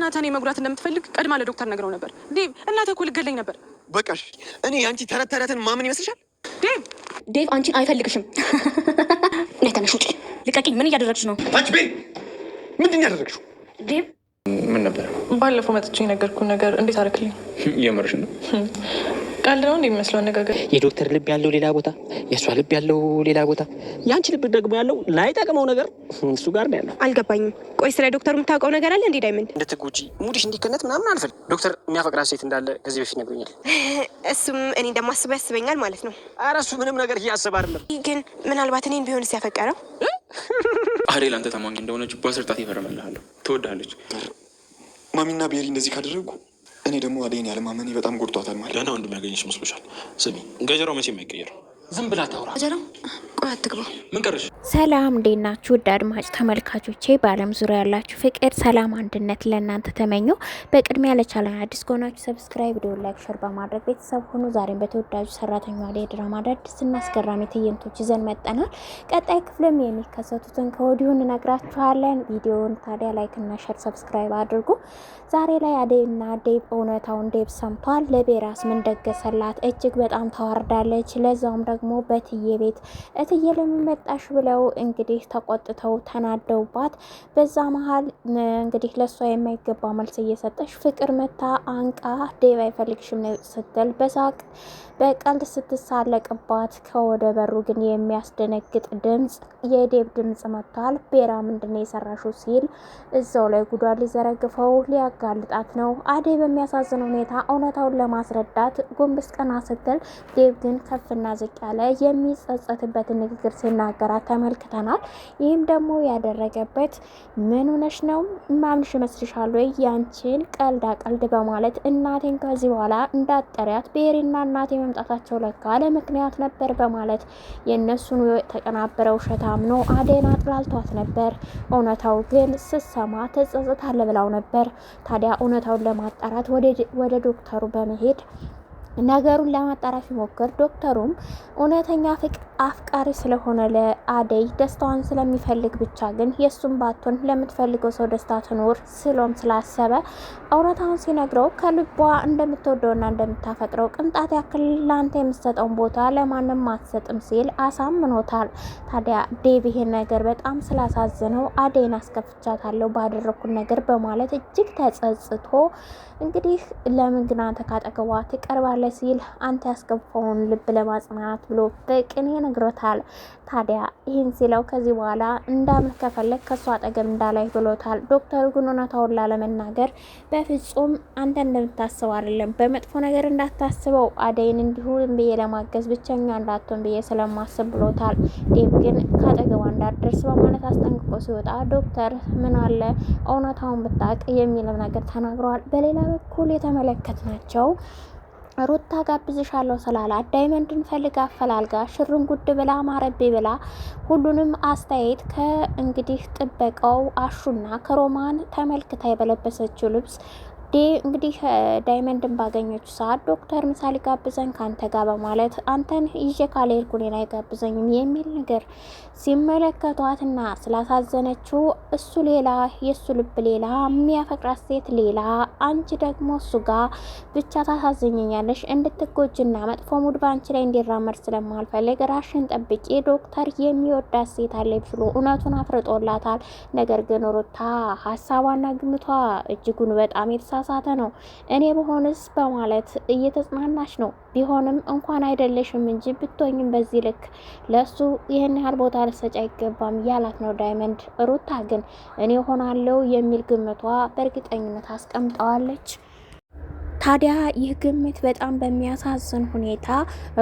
እናትህ እኔ መጉዳት እንደምትፈልግ ቀድማ ለዶክተር ነግረው ነበር። ዴቭ እናትህ እኮ ልትገለኝ ነበር። በቃሽ። እኔ ያንቺ ተረት ተረትን ማመን ይመስልሻል? ዴቭ አንቺን አይፈልግሽም። ነይ ተነሽ ውጪ። ልቀቂኝ። ምን እያደረግሽ ነው? አንቺ ቤል ምንድን ያደረግሽው? ዴቭ ምን ነበር? ባለፈው መጥቼ የነገርኩህን ነገር እንዴት አደረክልኝ? የምርሽ ነው? ቀልድ ነው እንዴ የሚመስለው አነጋገር? የዶክተር ልብ ያለው ሌላ ቦታ፣ የእሷ ልብ ያለው ሌላ ቦታ፣ የአንቺ ልብ ደግሞ ያለው ላይጠቅመው ነገር እሱ ጋር ነው ያለው። አልገባኝም። ቆይ ስለ ዶክተሩ የምታውቀው ነገር አለ እንዴ? ዳይመንድ እንድትጎጂ ሙድሽ እንዲከነት ምናምን አልፈልግም። ዶክተር የሚያፈቅራት ሴት እንዳለ ከዚህ በፊት ነግሮኛል። እሱም እኔ እንደማስበው ያስበኛል ማለት ነው። ኧረ እሱ ምንም ነገር እያሰበ አይደለም። ግን ምናልባት እኔን ቢሆንስ ያፈቀረው? አዴል አንተ ታማኝ እንደሆነች በስርጣት ይፈርምልሃለሁ። ትወዳለች። ማሚና ቤሪ እንደዚህ ካደረጉ እኔ ደግሞ አዴን ያለማመኔ በጣም ጎድቷታል ማለት። ደህና ወንድም ያገኘሽ መስሎሻል? ስሚ ገጀራው መቼም አይቀየርም። ዝም ብላ ታውራ። ገጀራው ቆይ አትግባ። ምን ቀርሽ? ሰላም እንዴት ናችሁ? ውድ አድማጭ ተመልካቾቼ በዓለም ዙሪያ ያላችሁ ፍቅር፣ ሰላም፣ አንድነት ለእናንተ ተመኘው። በቅድሚያ ለቻናል አዲስ ከሆናችሁ ሰብስክራይብ፣ ቪዲዮ ላይክ፣ ሼር በማድረግ ቤተሰብ ሆኑ። ዛሬም በተወዳጁ ሰራተኛዋ አደይ ድራማ አዳዲስና አስገራሚ ትዕይንቶች ይዘን መጠናል። ቀጣይ ክፍልም የሚከሰቱትን ከወዲሁ እንነግራችኋለን። ቪዲዮውን ታዲያ ላይክ እና ሼር ሰብስክራይብ አድርጉ። ዛሬ ላይ አደይና ዴቭ እውነታውን ዴቭ ሰምቷል። ለቤራስ ምን ደገሰላት? እጅግ በጣም ተዋርዳለች። ለዛውም ደግሞ በትዬ ቤት እትዬ ለምን መጣሽ ብለው እንግዲህ ተቆጥተው ተናደውባት፣ በዛ መሀል እንግዲህ ለሷ የማይገባ መልስ እየሰጠች ፍቅር መታ አንቃ ዴቭ አይፈልግሽም ስትል በሳቅ በቀልድ ስትሳለቅባት፣ ከወደ በሩ ግን የሚያስደነግጥ ድምጽ የዴቭ ድምጽ መጥቷል። ቤራ ምንድነው የሰራሽው ሲል እዛው ላይ ጉዷን ሊዘረግፈው ሊያጋልጣት ነው። አደይ በሚያሳዝን ሁኔታ እውነታውን ለማስረዳት ጎንበስ ቀና ስትል ዴቭ ግን ከፍና ዝቅ ያለ የሚጸጸትበትን ንግግር ሲናገራት ተመልክተናል። ይህም ደግሞ ያደረገበት ምን ሆነሽ ነው ማምንሽ መስልሻል ወይ ያንቺን ቀልዳ ቀልድ በማለት እናቴን ከዚህ በኋላ እንዳጠሪያት ቤሪና እናቴ መምጣታቸው ለካ ለምክንያት ነበር በማለት የእነሱን ተቀናበረ ውሸት አምኖ አደይን አጥላልቷት ነበር። እውነታው ግን ስሰማ ተጸጽታለ ብላው ነበር። ታዲያ እውነታውን ለማጣራት ወደ ዶክተሩ በመሄድ ነገሩን ለማጣራት ሲሞክር ዶክተሩም እውነተኛ አፍቃሪ ስለሆነ ለአደይ ደስታዋን ስለሚፈልግ ብቻ ግን የሱን ባቶን ለምትፈልገው ሰው ደስታ ትኖር ስሎም ስላሰበ እውነታውን ሲነግረው ከልቧ እንደምትወደውና እንደምታፈቅረው ቅንጣት ያክል ላንተ የምትሰጠውን ቦታ ለማንም አትሰጥም ሲል አሳምኖታል። ታዲያ ዴቭ ይሄን ነገር በጣም ስላሳዘነው አደይን አስከፍቻታለሁ ባደረኩት ነገር በማለት እጅግ ተጸጽቶ እንግዲህ ለምን ግን አንተ ካጠገቧ ትቀርባለህ ሲል አንተ ያስከፋውን ልብ ለማጽናናት ብሎ በቅኔ ነግሮታል። ታዲያ ይህን ሲለው ከዚህ በኋላ እንዳምን ከፈለግ ከሷ አጠገብ እንዳላይ ብሎታል። ዶክተሩ ግን እውነታውን ላለመናገር በፍጹም አንተ እንደምታስበው አይደለም፣ በመጥፎ ነገር እንዳታስበው አደይን እንዲሁ ብዬ ለማገዝ ብቸኛ እንዳትሆን ብዬ ስለማስብ ብሎታል። ዴቭ ግን ካጠገቧ እንዳትደርስ በማለት አስጠንቅቆ ሲወጣ ዶክተር ምን አለ እውነታውን ብታቅ የሚለው ነገር ተናግረዋል። በሌላ በኩል የተመለከትናቸው ሩታ ጋብዝሻለሁ ስላላት ዳይመንድን ፈልጋ አፈላልጋ ሽርን ጉድ ብላ ማረቤ ብላ ሁሉንም አስተያየት ከእንግዲህ ጥበቃው አሹና ከሮማን ተመልክታ የበለበሰችው ልብስ እንግዲህ ዳይመንድን ባገኘችው ሰዓት ዶክተር ምሳሌ ጋብዘን ካንተ ጋር በማለት አንተን ይዤ ካልሄድኩ እኔን አይጋብዘኝም የሚል ነገር ሲመለከቷትና ስላሳዘነችው እሱ ሌላ የእሱ ልብ ሌላ የሚያፈቅራት ሴት ሌላ አንቺ ደግሞ እሱ ጋር ብቻ ታሳዝኘኛለሽ እንድትጎጅና መጥፎ ሙድ ባንቺ ላይ እንዲራመድ ስለማልፈልግ ራሽን ጠብቂ ዶክተር የሚወዳት ሴት አለ ብሎ እውነቱን አፍርጦላታል። ነገር ግን ሩታ ሀሳቧና ግምቷ እጅጉን በጣም የተሳሳተ ነው። እኔ በሆንስ በማለት እየተጽናናች ነው። ቢሆንም እንኳን አይደለሽም እንጂ ብትሆኝም በዚህ ልክ ለሱ ይህን ያህል ቦታ ልሰጭ አይገባም ያላት ነው ዳይመንድ። ሩታ ግን እኔ ሆናለሁ የሚል ግምቷ በእርግጠኝነት አስቀምጠዋለች። ታዲያ ይህ ግምት በጣም በሚያሳዝን ሁኔታ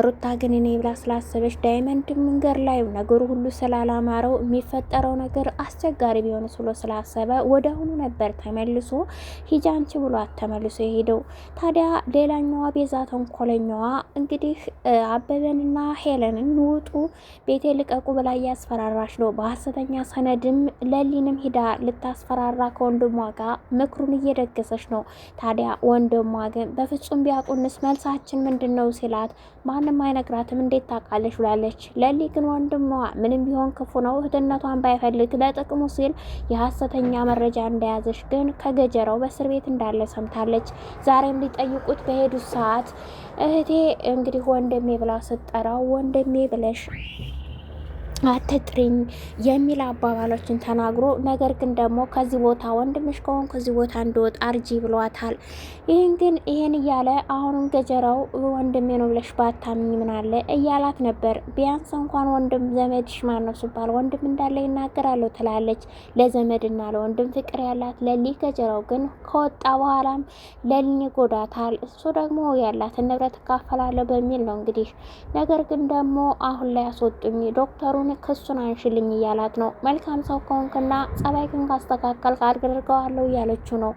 ሩታ ግን እኔ ብላ ስላሰበች ዳይመንድ መንገድ ላይ ነገሩ ሁሉ ስላላማረው የሚፈጠረው ነገር አስቸጋሪ ቢሆን ስሎ ስላሰበ ወደ አሁኑ ነበር ተመልሶ ሂጃንቺ ብሏት ተመልሶ የሄደው። ታዲያ ሌላኛዋ ቤዛ ተንኮለኛዋ እንግዲህ አበበንና ሄለንን ውጡ ቤቴ ልቀቁ ብላ እያስፈራራች ነው። በሀሰተኛ ሰነድም ለሊንም ሂዳ ልታስፈራራ ከወንድሟ ጋር ምክሩን እየደገሰች ነው። ታዲያ ወንድሟ ግን በፍጹም ቢያውቁንስ መልሳችን ምንድነው ሲላት ማንም አይነግራትም እንዴት ታውቃለች ብላለች። ለሊ ግን ወንድሟ ምንም ቢሆን ክፉ ነው፣ እህትነቷን ባይፈልግ ለጥቅሙ ሲል የሀሰተኛ መረጃ እንደያዘች ግን ከገጀራው በእስር ቤት እንዳለ ሰምታለች። ዛሬም ሊጠይቁት በሄዱት ሰዓት እህቴ እንግዲህ ወንድሜ ብላ ስትጠራው ወንድሜ ብለሽ አትጥሪኝ የሚል አባባሎችን ተናግሮ ነገር ግን ደግሞ ከዚህ ቦታ ወንድምሽ ከሆን ከዚህ ቦታ እንድወጣ አርጂ ብሏታል። ይህን እያለ አሁንም ገጀራው ወንድሜ ነው ብለሽ ባታምኝ ምን አለ እያላት ነበር። ቢያንስ እንኳን ወንድም ዘመድሽ ማን ነው ሲባል ወንድም እንዳለ ይናገራለሁ ትላለች። ለዘመድና ለወንድም ፍቅር ያላት ለሊ፣ ገጀራው ግን ከወጣ በኋላም ለሊን ይጎዳታል። እሱ ደግሞ ያላትን ንብረት እካፈላለሁ በሚል ነው እንግዲህ። ነገር ግን ደግሞ አሁን ላይ አስወጡኝ ዶክተሩን ክሱን አንሽልኝ እያላት ነው። መልካም ሰው ከሆንክና ጸባይክን ካስተካከል አድርገዋለሁ እያለችው ነው።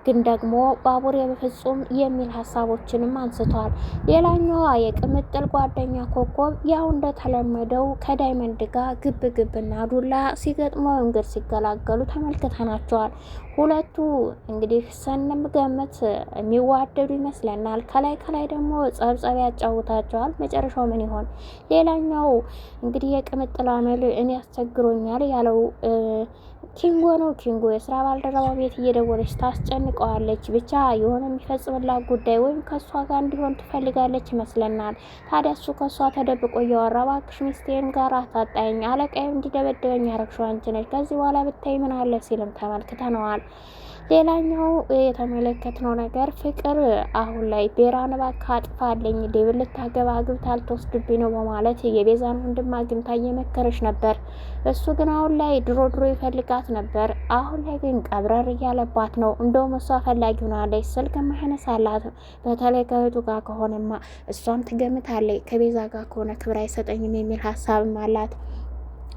ግን ደግሞ ባቡሬ በፍጹም የሚል ሀሳቦችንም አንስቷል። ሌላኛዋ የቅምጥል ጓደኛ ኮኮብ ያው እንደተለመደው ከዳይመንድ ጋር ግብ ግብና ዱላ ሲገጥመው እንግዲህ ሲገላገሉ ተመልክተናቸዋል። ሁለቱ እንግዲህ ስንገምት የሚዋደዱ ይመስለናል። ከላይ ደግሞ ጸብጸብ ያጫውታቸዋል። መጨረሻው ምን ይሆን? ሌላኛው እንግዲህ የቅምጥል አመል እኔ ያስቸግሮኛል ያለው ኪንጎ ነው። ኪንጎ የስራ ባልደረባ ቤት እየደወለች ታስጨንቀዋለች። ብቻ የሆነ የሚፈጽምላት ጉዳይ ወይም ከእሷ ጋር እንዲሆን ትፈልጋለች ይመስለናል። ታዲያ እሱ ከእሷ ተደብቆ እያወራ እባክሽ ሚስቴን ጋር አታጣኝ፣ አለቃዬም እንዲደበድበኝ ያረግሽው አንቺ ነች፣ ከዚህ በኋላ ብታይ ምን አለ ሲልም ተመልክተነዋል። ሌላኛው የተመለከትነው ነገር ፍቅር አሁን ላይ ቤራን እባክህ አጥፋልኝ፣ ዴብን ልታገባ አግብታ ልትወስድብኝ ነው በማለት የቤዛን ወንድም አግኝታ እየመከረች ነበር። እሱ ግን አሁን ላይ ድሮ ይፈልጋት ነበር። አሁን ላይ ግን ቀብረር እያለባት ነው። እንደውም እሷ ፈላጊ ሆናለች። ስልክ ማይነሳላት በተለይ ከእህቱ ጋር ከሆነማ እሷም ትገምታለች፣ ከቤዛ ጋር ከሆነ ክብር አይሰጠኝም የሚል ሀሳብም አላት።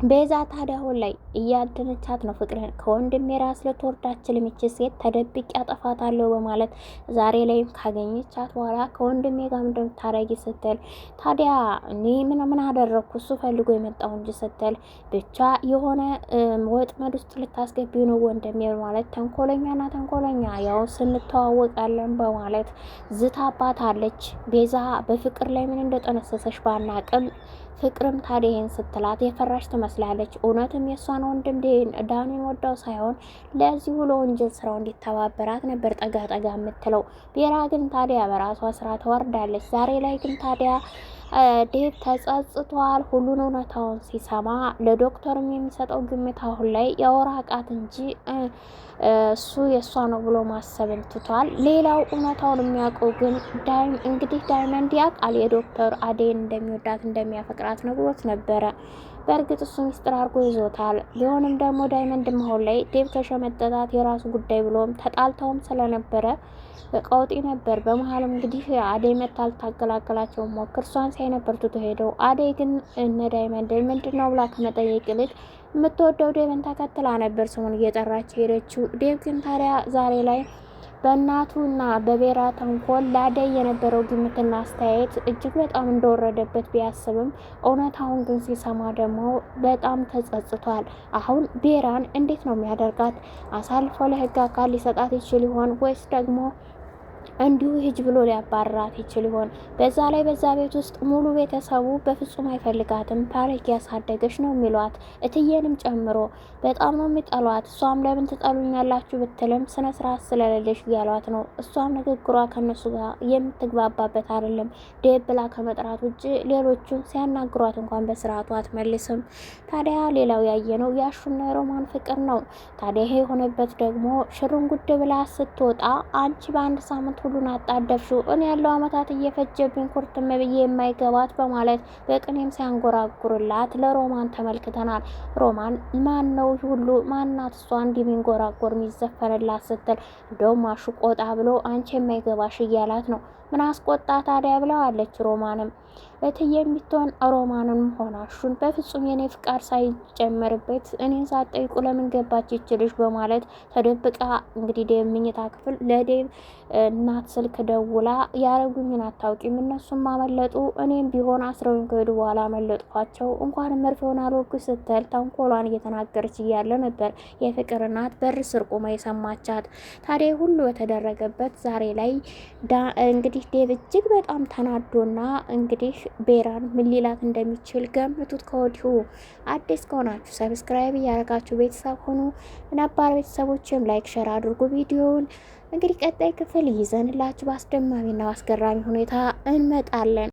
ቤዛ ታዲያ አሁን ላይ እያደነቻት ነው ፍቅርን። ከወንድሜ ራስ ልትወርድ አትችልም ይቺ ሴት፣ ተደብቄ አጠፋታለሁ በማለት ዛሬ ላይም ካገኘቻት በኋላ ከወንድሜ ጋር እንደምታረጊ ስትል ታዲያ እኔ ምን አደረግኩ እሱ ፈልጎ የመጣው እንጂ ስትል ብቻ የሆነ ወጥመድ ውስጥ ልታስገቢው ነው ወንድሜ በማለት ተንኮለኛ ያው ስንተዋወቃለን በማለት ዝታባታለች። ቤዛ በፍቅር ላይ ምን እንደጠነሰሰች ባናቅም ፍቅርም ታዲያ ይሄን ስትላት የፈራሽ ትመስላለች። እውነትም የእሷን ወንድም ዳኒን ወዳው ሳይሆን ለዚህ ሁሉ ወንጀል ስራው እንዲተባበራት ነበር ጠጋ የምትለው። ቤራ ግን ታዲያ በራሷ ስራ ተወርዳለች። ዛሬ ላይ ግን ታዲያ ዴቭ ተጸጽቷል። ሁሉን እውነታውን ሲሰማ ለዶክተርም የሚሰጠው ግምት አሁን ላይ የወራቃት እንጂ እሱ የእሷ ነው ብሎ ማሰብን ትቷል። ሌላው እውነታውን የሚያውቀው ግን እንግዲህ ዳይመንድ ያውቃል የዶክተር አዴን እንደሚወዳት እንደሚያፈቅራት ነግሮት ነበረ። በእርግጥ እሱ ሚስጥር አድርጎ ይዞታል። ቢሆንም ደግሞ ዳይመንድ መሆን ላይ ዴቭ ከሸመጠጣት የራሱ ጉዳይ ብሎም ተጣልተውም ስለነበረ ቀውጢ ነበር። በመሀልም እንግዲህ አደይ መታ ልታገላገላቸው ሞክር እሷን ሳይ ነበር ትቶ ሄደው። አደይ ግን እነ ዳይመንድ ምንድን ነው ብላ ከመጠየቅ ይልቅ የምትወደው ዴቭን ተከትላ ነበር ስሙን እየጠራች ሄደችው። ዴቭ ግን ታዲያ ዛሬ ላይ በእናቱና በቤራ ተንኮል ለአደይ የነበረው ግምትና አስተያየት እጅግ በጣም እንደወረደበት ቢያስብም እውነታውን ግን ሲሰማ ደግሞ በጣም ተጸጽቷል። አሁን ቤራን እንዴት ነው የሚያደርጋት? አሳልፎ ለህግ አካል ሊሰጣት ይችል ይሆን ወይስ ደግሞ እንዲሁ ሂጅ ብሎ ሊያባርራት ይችል ይሆን? በዛ ላይ በዛ ቤት ውስጥ ሙሉ ቤተሰቡ በፍጹም አይፈልጋትም። ታሪክ ያሳደገች ነው የሚሏት እትዬንም ጨምሮ በጣም ነው የሚጠሏት። እሷም ለምን ትጠሉኛላችሁ ብትልም ስነ ስርዓት ስለሌለሽ እያሏት ነው። እሷም ንግግሯ ከነሱ ጋር የምትግባባበት አይደለም። ዴብ ብላ ከመጥራት ውጭ ሌሎቹን ሲያናግሯት እንኳን በስርዓቱ አትመልስም። ታዲያ ሌላው ያየነው ያሹና የሮማን ፍቅር ነው። ታዲያ ይሄ የሆነበት ደግሞ ሽሩን ጉድ ብላ ስትወጣ አንቺ በአንድ ሳምንት ሁሉን አጣደፍሽው፣ እኔ ያለው አመታት እየፈጀብኝ ኩርትም ብዬ የማይገባት በማለት በቅኔም ሲያንጎራጉርላት ለሮማን ተመልክተናል። ሮማን ማን ነው ሁሉ ማናት እሷ እንዲህ ሚንጎራጎር የሚዘፈንላት ስትል እንደውም አሹ ቆጣ ብሎ አንቺ የማይገባሽ እያላት ነው። ምን አስቆጣ ታዲያ ብለዋለች ሮማንም። እትዬ የምትሆን ሮማንን ሆናሹን በፍጹም የኔ ፍቃድ ሳይጨመርበት እኔን ሳትጠይቁ ለምን ገባች ይችልሽ በማለት ተደብቃ እንግዲህ ዴቭ መኝታ ክፍል ለዴቭ እናት ስልክ ደውላ ያረጉኝን አታውቂም፣ እነሱም አመለጡ፣ እኔም ቢሆን አስረውኝ ከሄዱ በኋላ አመለጥኳቸው፣ እንኳን መርፌውን አልወጉ ስትል ተንኮሏን እየተናገረች እያለ ነበር የፍቅር እናት በር ስር ቆማ የሰማቻት። ታዲያ ሁሉ በተደረገበት ዛሬ ላይ እንግዲህ ዴቭ እጅግ በጣም ተናዶና እንግዲህ ቤራን ምን ሊላት እንደሚችል ገምቱት ከወዲሁ። አዲስ ከሆናችሁ ሰብስክራይብ እያደረጋችሁ ቤተሰብ ሆኑ። ነባር ቤተሰቦችም ላይክ ሸር አድርጉ ቪዲዮውን። እንግዲህ ቀጣይ ክፍል ይዘንላችሁ በአስደማሚና አስገራሚ ሁኔታ እንመጣለን።